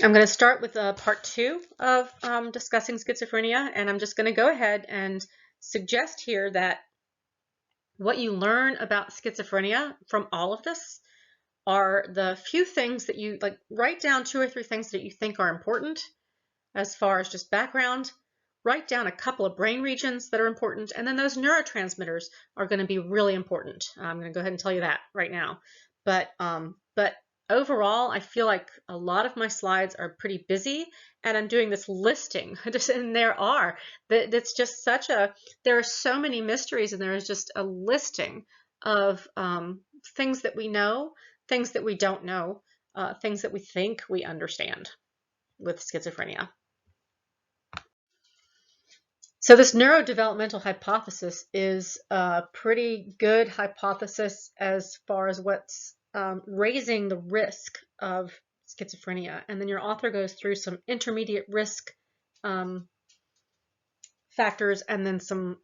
I'm going to start with part 2 of discussing schizophrenia, and I'm just going to go ahead and suggest here that what you learn about schizophrenia from all of this are the few things that you write down 2 or 3 things that you think are important as far as just background. Write down a couple of brain regions that are important, and then those neurotransmitters are going to be really important. I'm going to go ahead and tell you that right now. But overall, I feel like a lot of my slides are pretty busy, and I'm doing this listing, and that's just there are so many mysteries, and there is just a listing of things that we know, things that we don't know, things that we think we understand with schizophrenia. So this neurodevelopmental hypothesis is a pretty good hypothesis as far as what's raising the risk of schizophrenia. And then your author goes through some intermediate risk factors and then some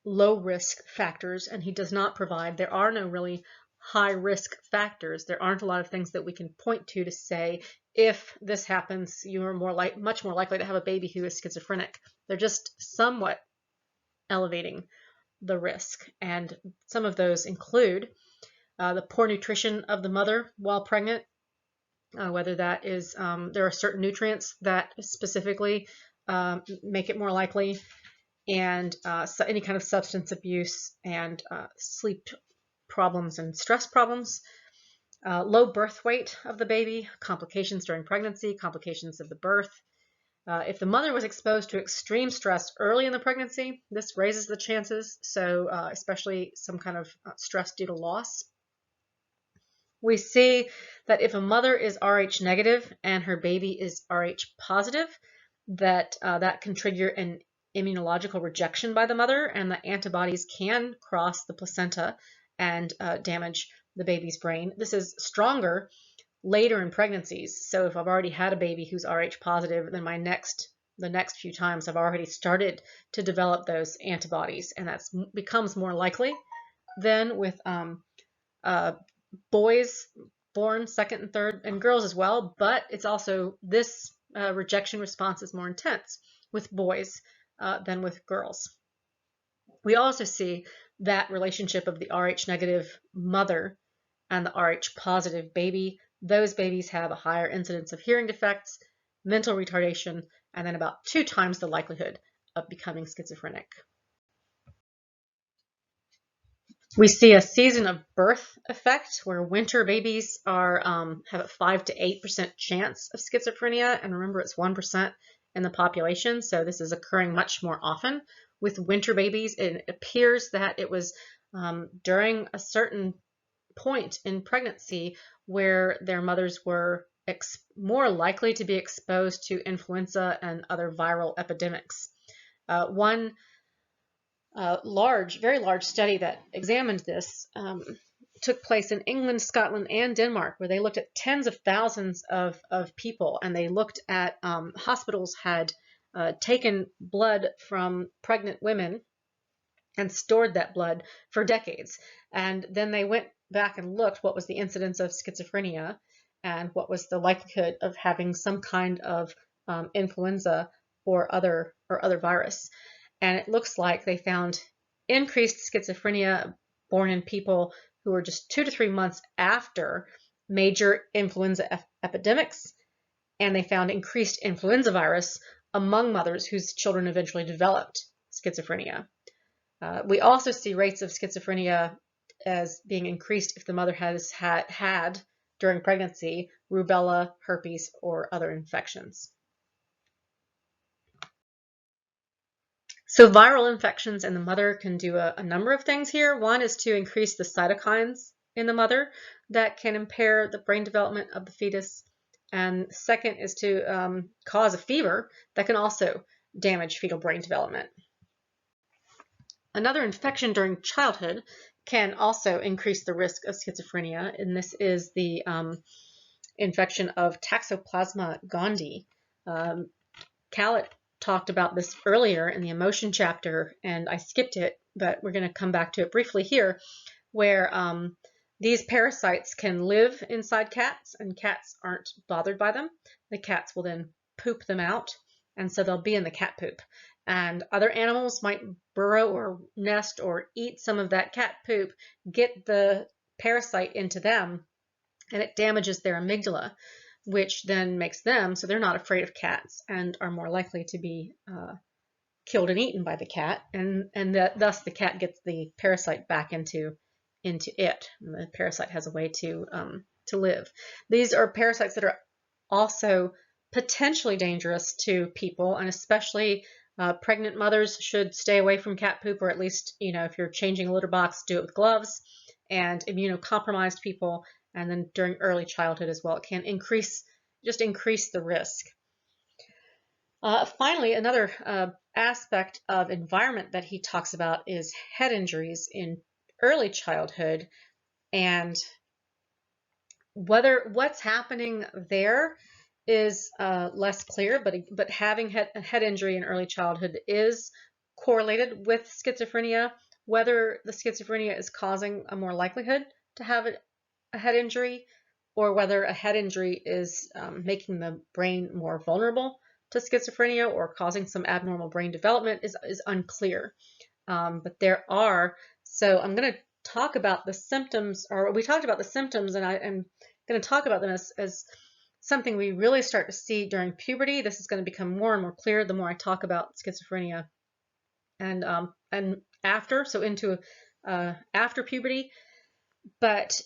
low risk factors, and he does not provide, there are no really high risk factors. There aren't a lot of things that we can point to say, if this happens, you are much more likely to have a baby who is schizophrenic. They're just somewhat elevating the risk, and some of those include the poor nutrition of the mother while pregnant, whether that is, there are certain nutrients that specifically make it more likely, and so any kind of substance abuse and sleep problems and stress problems, low birth weight of the baby, complications during pregnancy, complications of the birth. If the mother was exposed to extreme stress early in the pregnancy, this raises the chances, so especially some kind of stress due to loss. We see that if a mother is Rh negative and her baby is Rh positive, that can trigger an immunological rejection by the mother, and the antibodies can cross the placenta and damage the baby's brain. This is stronger later in pregnancies. So if I've already had a baby who's Rh positive, then the next few times I've already started to develop those antibodies, and that becomes more likely than with boys born second and third, and girls as well. But it's also, this rejection response is more intense with boys than with girls. We also see that relationship of the Rh negative mother and the Rh positive baby. Those babies have a higher incidence of hearing defects, mental retardation, and then about 2 times the likelihood of becoming schizophrenic. We see a season of birth effect where winter babies have a 5 to 8% chance of schizophrenia, and remember, it's 1% in the population, so this is occurring much more often with winter babies. It appears that it was during a certain point in pregnancy where their mothers were more likely to be exposed to influenza and other viral epidemics. One very large study that examined this took place in England, Scotland, and Denmark, where they looked at tens of thousands of people, and they looked at hospitals had taken blood from pregnant women and stored that blood for decades. And then they went back and looked what was the incidence of schizophrenia and what was the likelihood of having some kind of influenza or other virus. And it looks like they found increased schizophrenia born in people who were just 2 to 3 months after major influenza epidemics, and they found increased influenza virus among mothers whose children eventually developed schizophrenia. We also see rates of schizophrenia as being increased if the mother has had during pregnancy rubella, herpes, or other infections. So viral infections in the mother can do a number of things here. One is to increase the cytokines in the mother that can impair the brain development of the fetus. And second is to cause a fever that can also damage fetal brain development. Another infection during childhood can also increase the risk of schizophrenia, and this is the infection of Toxoplasma gondii. Khaled talked about this earlier in the emotion chapter, and I skipped it, but we're going to come back to it briefly here, where These parasites can live inside cats, and cats aren't bothered by them. The cats will then poop them out, and so they'll be in the cat poop. And other animals might burrow or nest or eat some of that cat poop, get the parasite into them, and it damages their amygdala, which then makes them so they're not afraid of cats and are more likely to be killed and eaten by the cat, and thus the cat gets the parasite back into it. And the parasite has a way to live. These are parasites that are also potentially dangerous to people, and especially pregnant mothers should stay away from cat poop, or at least, if you're changing a litter box, do it with gloves. And immunocompromised people, and then during early childhood as well, it can increase the risk. Finally, another aspect of environment that he talks about is head injuries in early childhood, and what's happening there is less clear, but having a head injury in early childhood is correlated with schizophrenia. Whether the schizophrenia is causing a more likelihood to have a head injury, or whether a head injury is making the brain more vulnerable to schizophrenia or causing some abnormal brain development is unclear. But there are, so I'm going to talk about the symptoms, or we talked about the symptoms, and I'm going to talk about them as something we really start to see during puberty. This is going to become more and more clear the more I talk about schizophrenia, and after, so into after puberty. But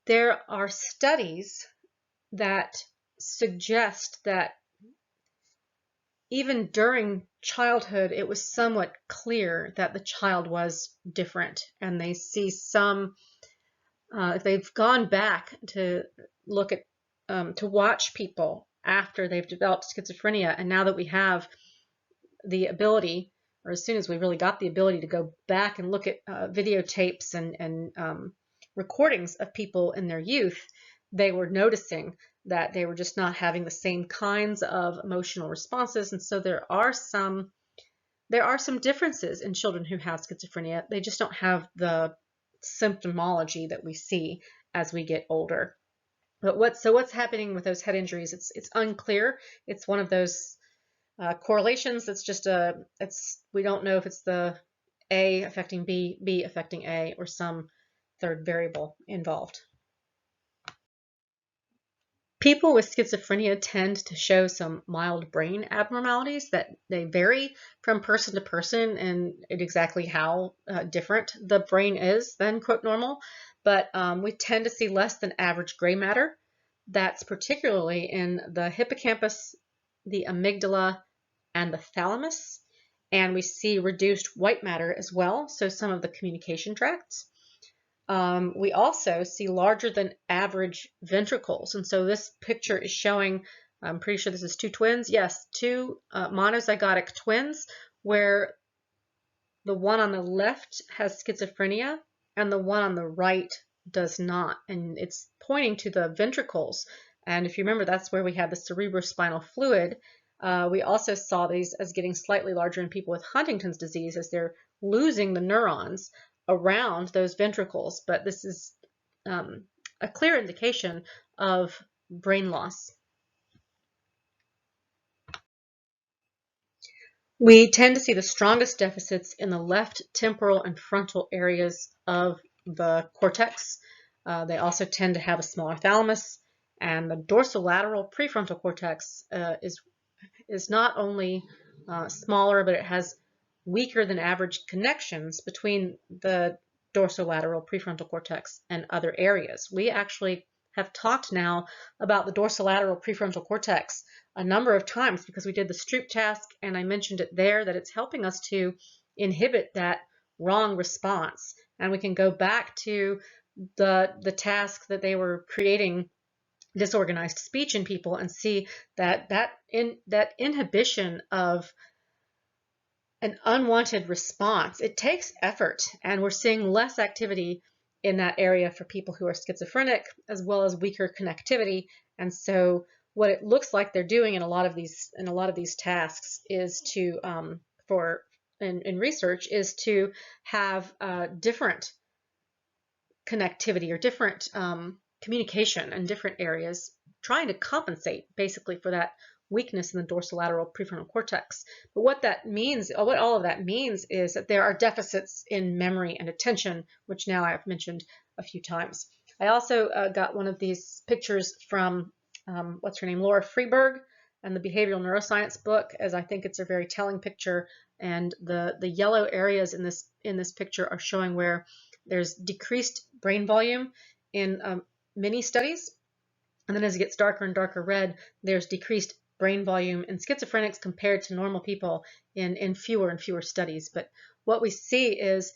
there are studies that suggest that even during childhood, it was somewhat clear that the child was different, and they see some, if they've gone back to look at, to watch people after they've developed schizophrenia, and now that we have the ability, or as soon as we really got the ability to go back and look at videotapes and recordings of people in their youth, they were noticing that they were just not having the same kinds of emotional responses. And so there are some differences in children who have schizophrenia. They just don't have the symptomology that we see as we get older. But what's happening with those head injuries? It's unclear. It's one of those correlations that's just we don't know if it's the A affecting B, B affecting A, or some third variable involved. People with schizophrenia tend to show some mild brain abnormalities that they vary from person to person and exactly how different the brain is than quote normal. But we tend to see less than average gray matter. That's particularly in the hippocampus, the amygdala, and the thalamus. And we see reduced white matter as well, so some of the communication tracts. We also see larger than average ventricles. And so this picture is showing, I'm pretty sure this is two twins. Yes, two monozygotic twins, where the one on the left has schizophrenia and the one on the right does not. And it's pointing to the ventricles. And if you remember, that's where we had the cerebrospinal fluid. We also saw these as getting slightly larger in people with Huntington's disease as they're losing the neurons around those ventricles, but this is a clear indication of brain loss. We tend to see the strongest deficits in the left temporal and frontal areas of the cortex. They also tend to have a smaller thalamus, and the dorsolateral prefrontal cortex is not only smaller, but it has weaker than average connections between the dorsolateral prefrontal cortex and other areas. We actually have talked now about the dorsolateral prefrontal cortex a number of times because we did the Stroop task, and I mentioned it there that it's helping us to inhibit that wrong response. And we can go back to the task that they were creating disorganized speech in people and see that inhibition of an unwanted response, it takes effort, and we're seeing less activity in that area for people who are schizophrenic, as well as weaker connectivity. And so what it looks like they're doing in a lot of these tasks is to in research is to have different connectivity or different communication in different areas, trying to compensate basically for that weakness in the dorsolateral prefrontal cortex. But what that means, what all of that means, is that there are deficits in memory and attention, which now I've mentioned a few times. I also got one of these pictures from, what's her name, Laura Freeberg, and the Behavioral Neuroscience book, as I think it's a very telling picture. And the yellow areas in this picture are showing where there's decreased brain volume in many studies. And then as it gets darker and darker red, there's decreased brain volume in schizophrenics compared to normal people in fewer and fewer studies. But what we see is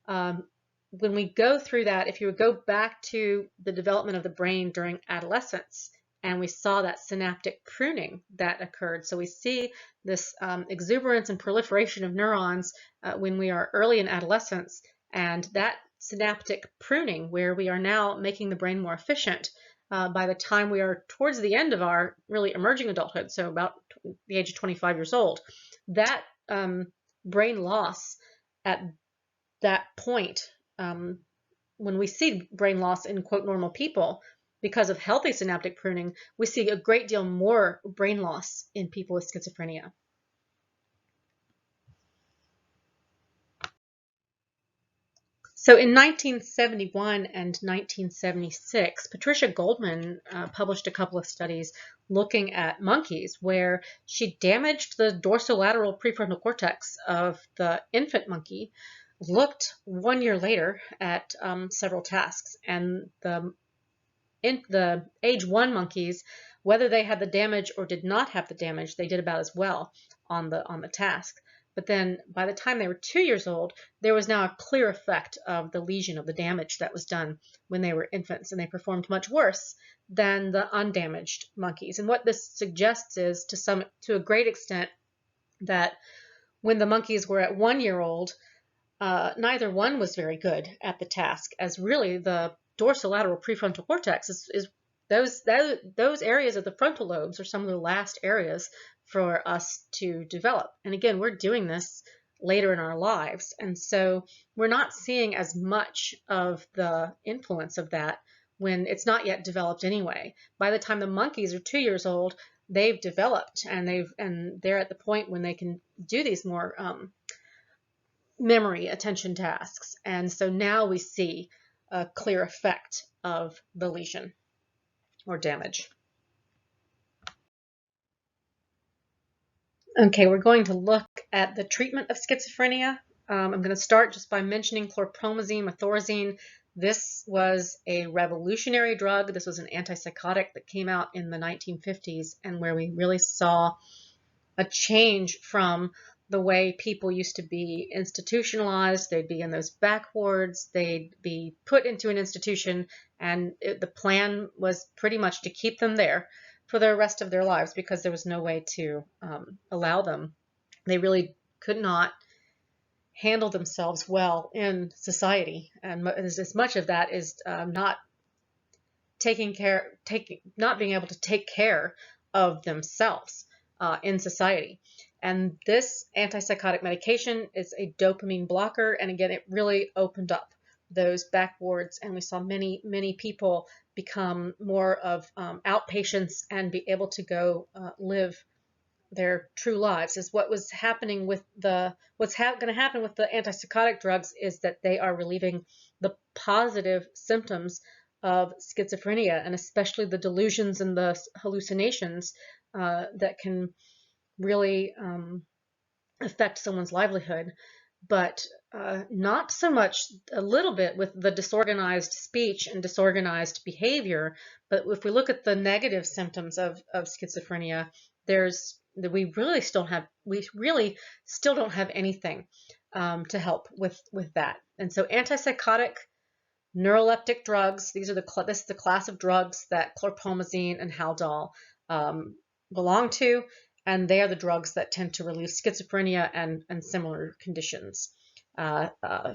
when we go through that, if you would go back to the development of the brain during adolescence, and we saw that synaptic pruning that occurred. So we see this exuberance and proliferation of neurons when we are early in adolescence, and that synaptic pruning, where we are now making the brain more efficient by the time we are towards the end of our really emerging adulthood, so about the age of 25 years old, that brain loss at that point, when we see brain loss in, quote, normal people, because of healthy synaptic pruning, we see a great deal more brain loss in people with schizophrenia. So in 1971 and 1976, Patricia Goldman published a couple of studies looking at monkeys where she damaged the dorsolateral prefrontal cortex of the infant monkey, looked 1 year later at several tasks, and in the age 1 monkeys, whether they had the damage or did not have the damage, they did about as well on the task. But then by the time they were 2 years old, there was now a clear effect of the lesion, of the damage that was done when they were infants, and they performed much worse than the undamaged monkeys. And what this suggests is, to a great extent, that when the monkeys were at 1 year old, neither one was very good at the task, as really the dorsolateral prefrontal cortex is those areas of the frontal lobes are some of the last areas for us to develop. And again, we're doing this later in our lives, and so we're not seeing as much of the influence of that when it's not yet developed anyway. By the time the monkeys are 2 years old, they've developed, and they're at the point when they can do these more memory attention tasks. And so now we see a clear effect of the lesion or damage. Okay, we're going to look at the treatment of schizophrenia. I'm going to start just by mentioning chlorpromazine, methorazine. This was a revolutionary drug. This was an antipsychotic that came out in the 1950s, and where we really saw a change from the way people used to be institutionalized. They'd be in those back wards, they'd be put into an institution, and the plan was pretty much to keep them there for the rest of their lives because there was no way to allow them. They really could not handle themselves well in society, and as much of that is not being able to take care of themselves in society. And this antipsychotic medication is a dopamine blocker, and again, it really opened up those back wards, and we saw many, many people become more of outpatients and be able to go live their true lives. Is what was happening with what's going to happen with the antipsychotic drugs is that they are relieving the positive symptoms of schizophrenia, and especially the delusions and the hallucinations that can really affect someone's livelihood, but not so much, a little bit with the disorganized speech and disorganized behavior. But if we look at the negative symptoms of schizophrenia, we really still don't have anything to help with that. And so antipsychotic neuroleptic drugs, this is the class of drugs that chlorpromazine and Haldol belong to, and they are the drugs that tend to relieve schizophrenia and similar conditions.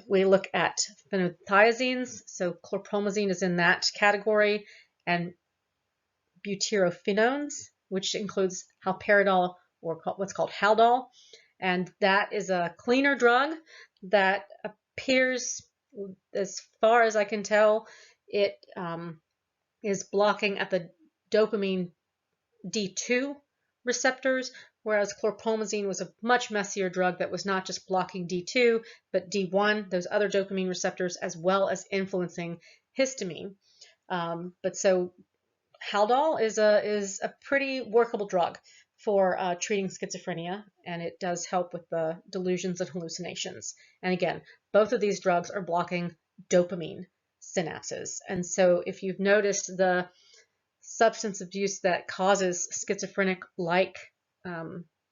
We look at phenothiazines, so chlorpromazine is in that category, and butyrophenones, which includes haloperidol, or what's called Haldol, and that is a cleaner drug that appears as far as I can tell, it is blocking at the dopamine D2 receptors, whereas chlorpromazine was a much messier drug that was not just blocking D2, but D1, those other dopamine receptors, as well as influencing histamine. But so Haldol is a pretty workable drug for treating schizophrenia, and it does help with the delusions and hallucinations. And again, both of these drugs are blocking dopamine synapses. And so if you've noticed the substance abuse that causes schizophrenic-like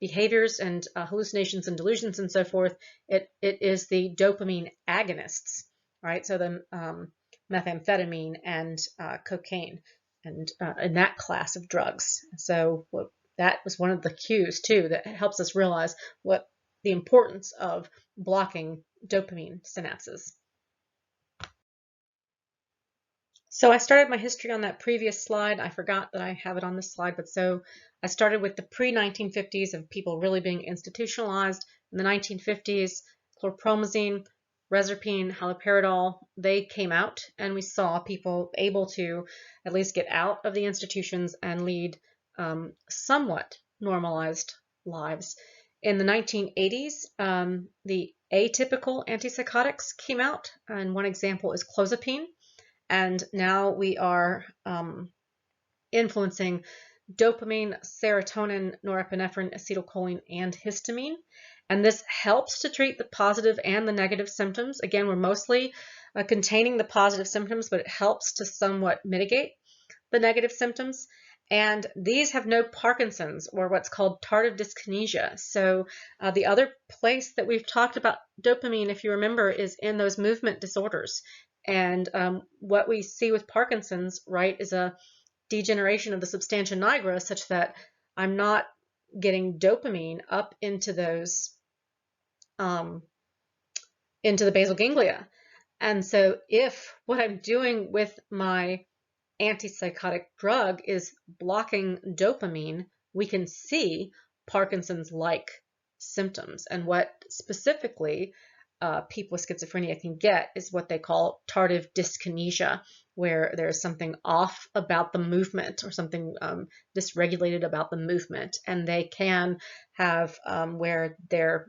behaviors and hallucinations and delusions and so forth, it is the dopamine agonists, right? So the methamphetamine and cocaine and in that class of drugs. So that was one of the cues too that helps us realize what the importance of blocking dopamine synapses. So I started my history on that previous slide. I forgot that I have it on this slide, but so I started with the pre-1950s of people really being institutionalized. In the 1950s, chlorpromazine, reserpine, haloperidol, they came out, and we saw people able to at least get out of the institutions and lead somewhat normalized lives. In the 1980s, the atypical antipsychotics came out, and one example is clozapine. And now we are influencing dopamine, serotonin, norepinephrine, acetylcholine, and histamine. And this helps to treat the positive and the negative symptoms. Again, we're mostly containing the positive symptoms, but it helps to somewhat mitigate the negative symptoms. And these have no Parkinson's or what's called tardive dyskinesia. So the other place that we've talked about dopamine, if you remember, is in those movement disorders. And what we see with Parkinson's, right, is a degeneration of the substantia nigra such that I'm not getting dopamine up into those, into the basal ganglia. And so if what I'm doing with my antipsychotic drug is blocking dopamine, we can see Parkinson's-like symptoms. And what specifically people with schizophrenia can get is what they call tardive dyskinesia, where there's something off about the movement or something dysregulated about the movement. And they can have where their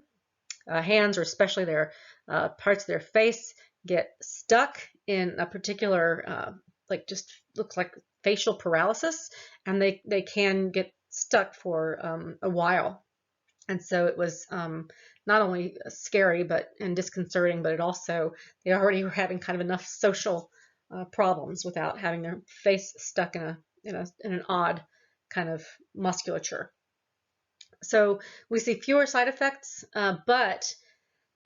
hands, or especially their parts of their face, get stuck in a particular, like just looks like facial paralysis, and they can get stuck for a while. And so it was not only scary and disconcerting, but it also, they already were having kind of enough social problems without having their face stuck in an odd kind of musculature. So we see fewer side effects, but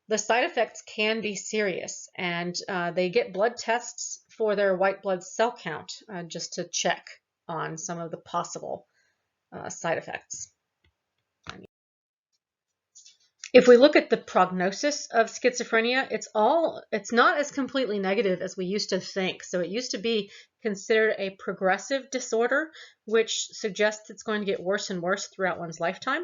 the side effects can be serious, and they get blood tests for their white blood cell count just to check on some of the possible side effects. If we look at the prognosis of schizophrenia, it's not as completely negative as we used to think. So it used to be considered a progressive disorder, which suggests it's going to get worse and worse throughout one's lifetime.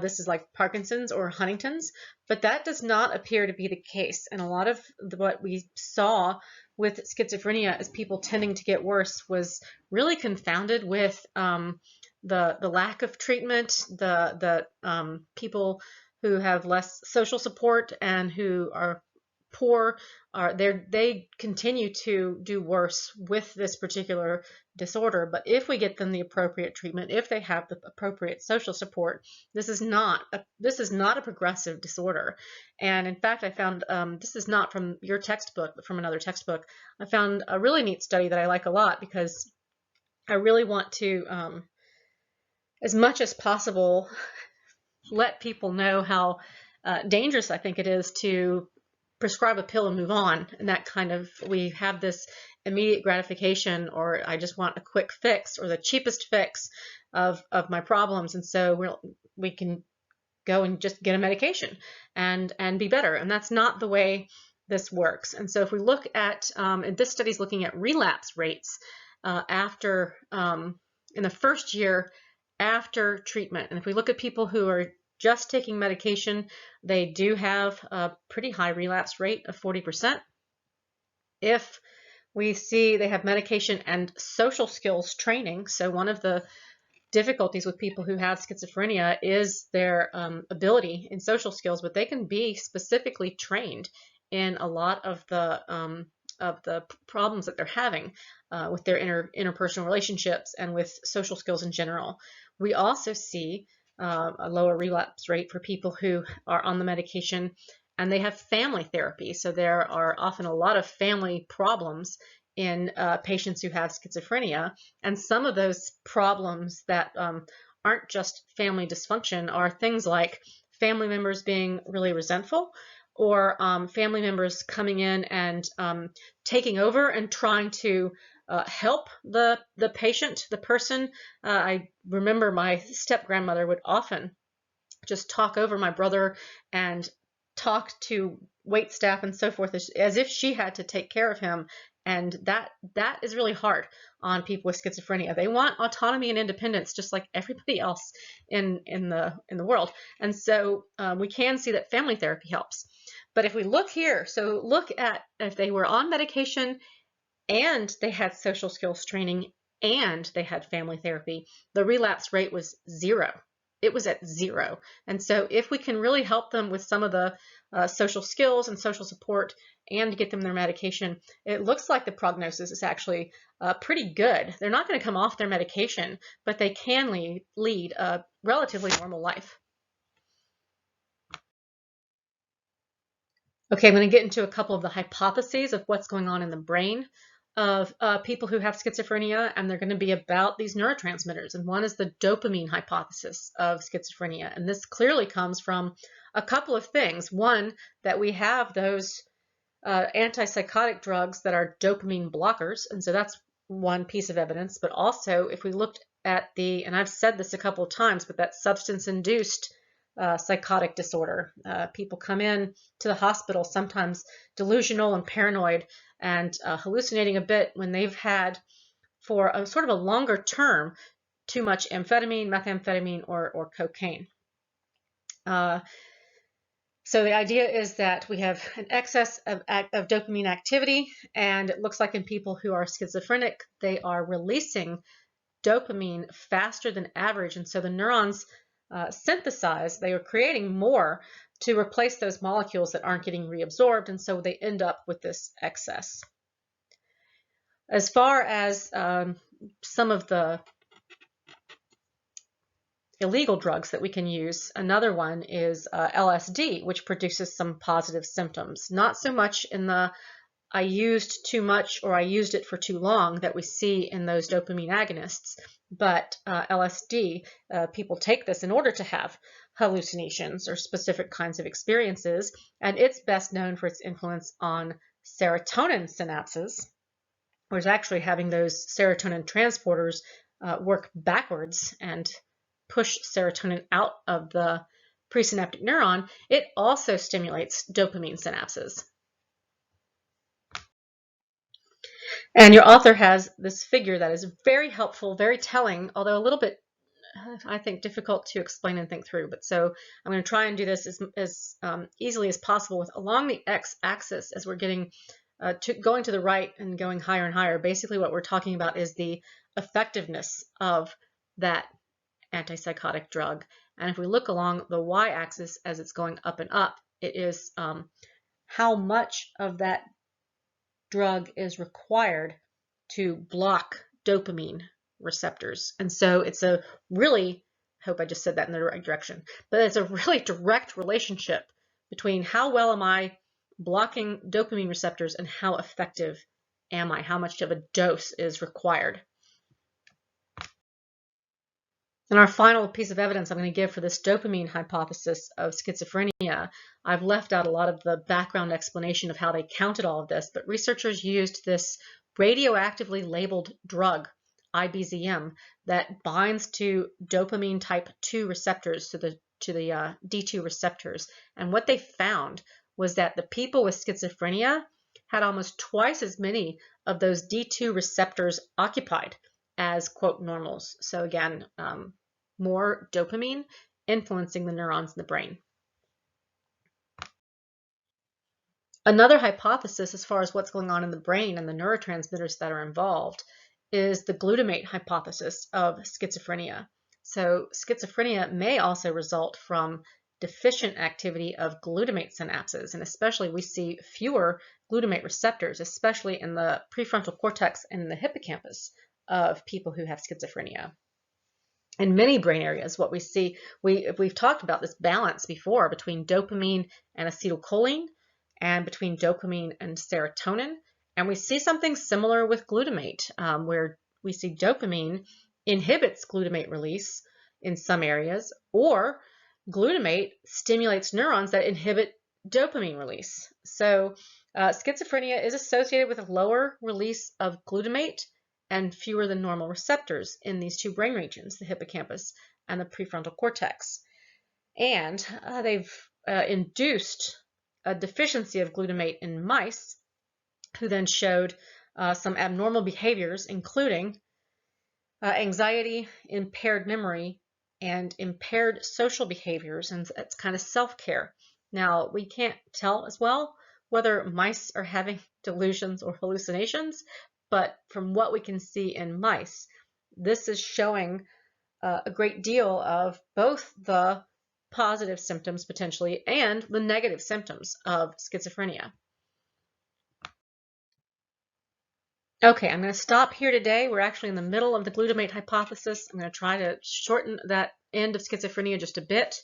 This is like Parkinson's or Huntington's, but that does not appear to be the case. And a lot of what we saw with schizophrenia as people tending to get worse was really confounded with the lack of treatment, the people who have less social support and who are poor, they continue to do worse with this particular disorder. But if we get them the appropriate treatment, if they have the appropriate social support, this is not a progressive disorder. And in fact, I found, this is not from your textbook, but from another textbook, I found a really neat study that I like a lot, because I really want to, as much as possible, let people know how dangerous I think it is to prescribe a pill and move on. And that kind of, we have this immediate gratification, or I just want a quick fix or the cheapest fix of my problems. And so we can go and just get a medication and be better. And that's not the way this works. And so if we look at, and this study is looking at relapse rates after, in the first year after treatment. And if we look at people who are just taking medication, they do have a pretty high relapse rate of 40%. If we see they have medication and social skills training, so one of the difficulties with people who have schizophrenia is their ability in social skills, but they can be specifically trained in a lot of the problems that they're having with their interpersonal relationships and with social skills in general. We also see a lower relapse rate for people who are on the medication and they have family therapy. So there are often a lot of family problems in patients who have schizophrenia. And some of those problems that aren't just family dysfunction are things like family members being really resentful, or family members coming in and taking over and trying to help the patient, the person. I remember my step-grandmother would often just talk over my brother and talk to wait staff and so forth as if she had to take care of him. And that is really hard on people with schizophrenia. They want autonomy and independence just like everybody else in the world. And so we can see that family therapy helps. But if we look here, so look at if they were on medication and they had social skills training and they had family therapy, the relapse rate was 0. It was at 0. And so if we can really help them with some of the social skills and social support and get them their medication, it looks like the prognosis is actually pretty good. They're not going to come off their medication, but they can lead a relatively normal life. Okay, I'm going to get into a couple of the hypotheses of what's going on in the brain of people who have schizophrenia, and they're going to be about these neurotransmitters. And one is the dopamine hypothesis of schizophrenia. And this clearly comes from a couple of things. One, that we have those antipsychotic drugs that are dopamine blockers. And so that's one piece of evidence. But also, if we looked at and I've said this a couple of times, but that substance-induced psychotic disorder. People come in to the hospital, sometimes delusional and paranoid and hallucinating a bit when they've had, for a sort of a longer term, too much amphetamine, methamphetamine, or cocaine. So the idea is that we have an excess of dopamine activity, and it looks like in people who are schizophrenic, they are releasing dopamine faster than average, and so the neurons synthesize, they are creating more to replace those molecules that aren't getting reabsorbed, and so they end up with this excess. As far as some of the illegal drugs that we can use, another one is LSD, which produces some positive symptoms. Not so much in the I used too much or I used it for too long that we see in those dopamine agonists, but LSD, people take this in order to have hallucinations or specific kinds of experiences, and it's best known for its influence on serotonin synapses, whereas actually having those serotonin transporters work backwards and push serotonin out of the presynaptic neuron, it also stimulates dopamine synapses. And your author has this figure that is very helpful, very telling, although a little bit, I think, difficult to explain and think through. But so I'm going to try and do this as easily as possible with along the x-axis as we're getting going to the right and going higher and higher. Basically, what we're talking about is the effectiveness of that antipsychotic drug. And if we look along the y-axis as it's going up and up, it is how much of that drug is required to block dopamine receptors. And so it's a really, I hope I just said that in the right direction, but it's a really direct relationship between how well am I blocking dopamine receptors and how effective am I, how much of a dose is required. And our final piece of evidence I'm going to give for this dopamine hypothesis of schizophrenia, I've left out a lot of the background explanation of how they counted all of this, but researchers used this radioactively labeled drug, IBZM, that binds to dopamine type 2 receptors, to the D2 receptors. And what they found was that the people with schizophrenia had almost twice as many of those D2 receptors occupied as, quote, normals. So again, more dopamine influencing the neurons in the brain. Another hypothesis as far as what's going on in the brain and the neurotransmitters that are involved is the glutamate hypothesis of schizophrenia. So schizophrenia may also result from deficient activity of glutamate synapses, and especially we see fewer glutamate receptors, especially in the prefrontal cortex and the hippocampus of people who have schizophrenia. In many brain areas, what we see, we've talked about this balance before between dopamine and acetylcholine, and between dopamine and serotonin. And we see something similar with glutamate, where we see dopamine inhibits glutamate release in some areas, or glutamate stimulates neurons that inhibit dopamine release. So schizophrenia is associated with a lower release of glutamate and fewer than normal receptors in these two brain regions, the hippocampus and the prefrontal cortex. And they've induced a deficiency of glutamate in mice, who then showed some abnormal behaviors, including anxiety, impaired memory, and impaired social behaviors, and it's kind of self-care. Now, we can't tell as well whether mice are having delusions or hallucinations, but from what we can see in mice, this is showing a great deal of both the positive symptoms potentially and the negative symptoms of schizophrenia. Okay, I'm going to stop here today. We're actually in the middle of the glutamate hypothesis. I'm going to try to shorten that end of schizophrenia just a bit.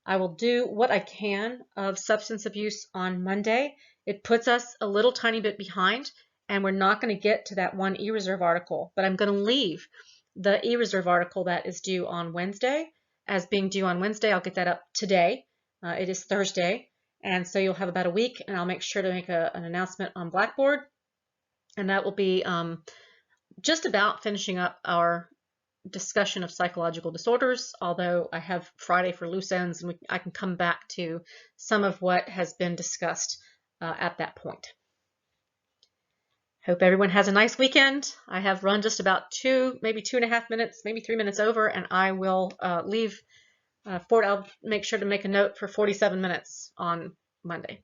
I will do what I can of substance abuse on Monday. It puts us a little tiny bit behind, and we're not going to get to that one eReserve article, but I'm going to leave the eReserve article that is due on Wednesday as being due on Wednesday. I'll get that up today. It is Thursday, and so you'll have about a week, and I'll make sure to make an announcement on Blackboard, and that will be just about finishing up our discussion of psychological disorders, although I have Friday for loose ends, and I can come back to some of what has been discussed at that point. Hope everyone has a nice weekend. I have run just about maybe 2.5 minutes, maybe 3 minutes over, and I will leave I'll make sure to make a note for 47 minutes on Monday.